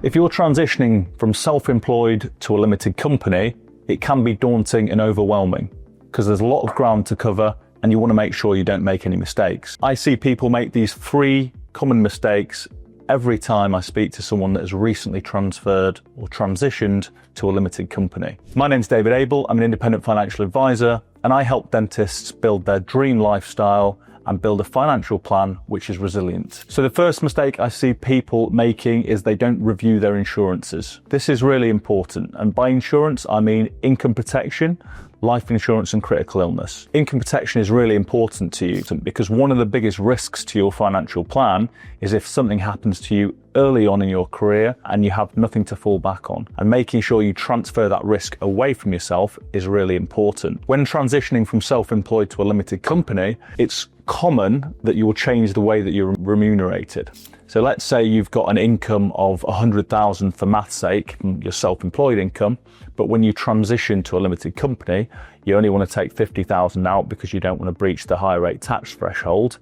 If you're transitioning from self-employed to a limited company, it can be daunting and overwhelming because there's a lot of ground to cover and you want to make sure you don't make any mistakes. I see people make these 3 common mistakes every time I speak to someone that has recently transferred or transitioned to a limited company. My name's David Abel, I'm an independent financial advisor, and I help dentists build their dream lifestyle and build a financial plan which is resilient. So the first mistake I see people making is they don't review their insurances. This is really important, and by insurance I mean income protection, life insurance and critical illness. Income protection is really important to you because one of the biggest risks to your financial plan is if something happens to you early on in your career and you have nothing to fall back on. And making sure you transfer that risk away from yourself is really important. When transitioning from self-employed to a limited company, it's common that you will change the way that you're remunerated. So let's say you've got an income of 100,000 for math's sake, your self-employed income, but when you transition to a limited company, you only want to take 50,000 out because you don't want to breach the higher rate tax threshold,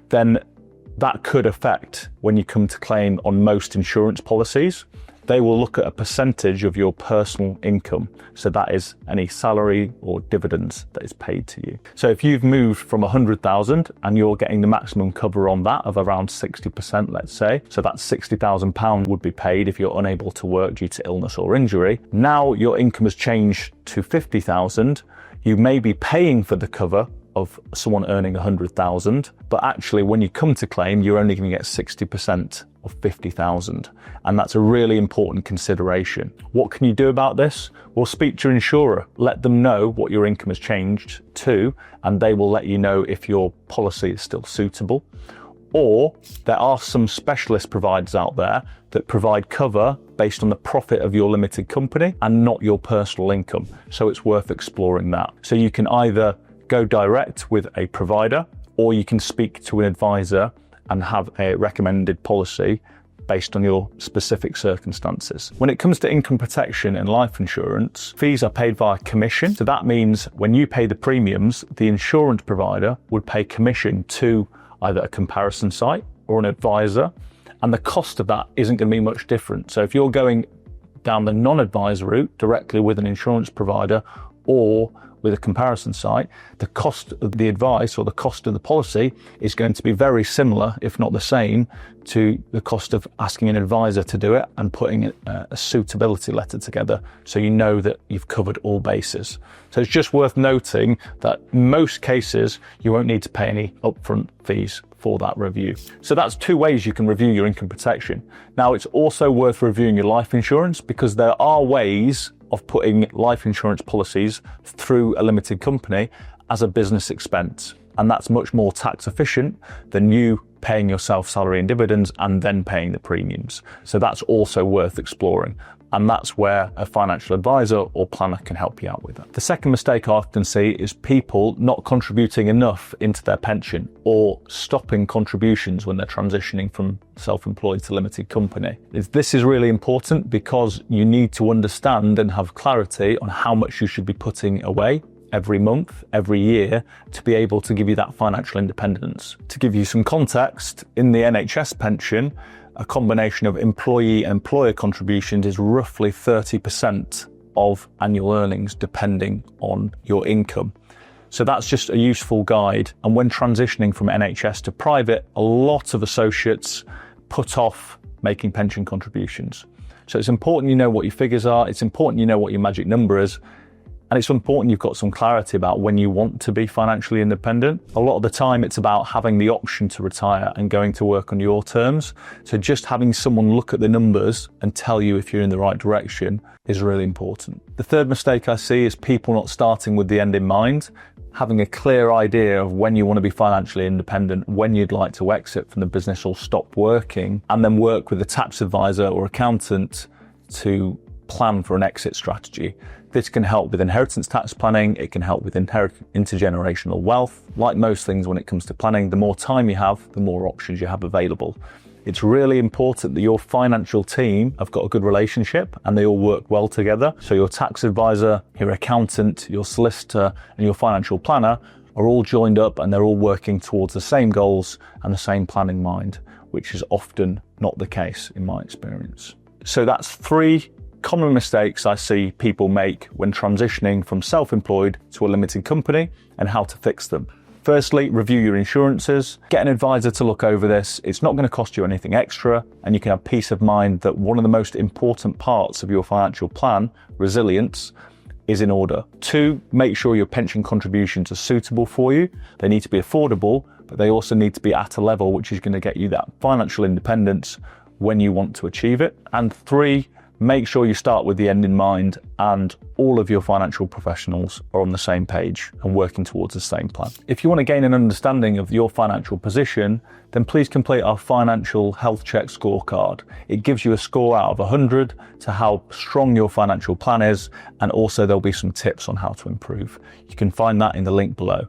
then that could affect when you come to claim on most insurance policies. They will look at a percentage of your personal income. So that is any salary or dividends that is paid to you. So if you've moved from 100,000 and you're getting the maximum cover on that of around 60%, let's say, so that £60,000 would be paid if you're unable to work due to illness or injury. Now your income has changed to 50,000. You may be paying for the cover of someone earning 100,000, but actually when you come to claim, you're only going to get 60% of 50,000. And that's a really important consideration. What can you do about this? Well, speak to your insurer, let them know what your income has changed to, and they will let you know if your policy is still suitable. Or there are some specialist providers out there that provide cover based on the profit of your limited company and not your personal income. So it's worth exploring that. So you can either go direct with a provider, or you can speak to an advisor and have a recommended policy based on your specific circumstances. When it comes to income protection and life insurance, fees are paid via commission. So that means when you pay the premiums, the insurance provider would pay commission to either a comparison site or an advisor, and the cost of that isn't going to be much different. So if you're going down the non-advisor route directly with an insurance provider or with a comparison site, the cost of the advice or the cost of the policy is going to be very similar, if not the same, to the cost of asking an advisor to do it and putting a suitability letter together so you know that you've covered all bases. So it's just worth noting that in most cases you won't need to pay any upfront fees for that review. So that's 2 ways you can review your income protection. Now it's also worth reviewing your life insurance because there are ways of putting life insurance policies through a limited company as a business expense. And that's much more tax efficient than you paying yourself salary and dividends and then paying the premiums. So that's also worth exploring. And that's where a financial advisor or planner can help you out with that. The second mistake I often see is people not contributing enough into their pension or stopping contributions when they're transitioning from self-employed to limited company. This is really important because you need to understand and have clarity on how much you should be putting away every month, every year, to be able to give you that financial independence. To give you some context, in the NHS pension, a combination of employee and employer contributions is roughly 30% of annual earnings depending on your income. So that's just a useful guide. And when transitioning from NHS to private, a lot of associates put off making pension contributions. So it's important you know what your figures are, it's important you know what your magic number is, and it's important you've got some clarity about when you want to be financially independent. A lot of the time it's about having the option to retire and going to work on your terms. So just having someone look at the numbers and tell you if you're in the right direction is really important. The third mistake I see is people not starting with the end in mind. Having a clear idea of when you want to be financially independent, when you'd like to exit from the business or stop working, and then work with a tax advisor or accountant to plan for an exit strategy. This can help with inheritance tax planning, it can help with intergenerational wealth. Like most things when it comes to planning, the more time you have, the more options you have available. It's really important that your financial team have got a good relationship and they all work well together. So your tax advisor, your accountant, your solicitor, and your financial planner are all joined up and they're all working towards the same goals and the same plan in mind, which is often not the case in my experience. So that's 3 common mistakes I see people make when transitioning from self-employed to a limited company and how to fix them. Firstly, review your insurances. Get an advisor to look over this. It's not going to cost you anything extra, and you can have peace of mind that one of the most important parts of your financial plan, resilience, is in order. 2, make sure your pension contributions are suitable for you. They need to be affordable, but they also need to be at a level which is going to get you that financial independence when you want to achieve it. And 3, make sure you start with the end in mind and all of your financial professionals are on the same page and working towards the same plan. If you want to gain an understanding of your financial position, then please complete our financial health check scorecard. It gives you a score out of 100 to how strong your financial plan is, and also there'll be some tips on how to improve. You can find that in the link below.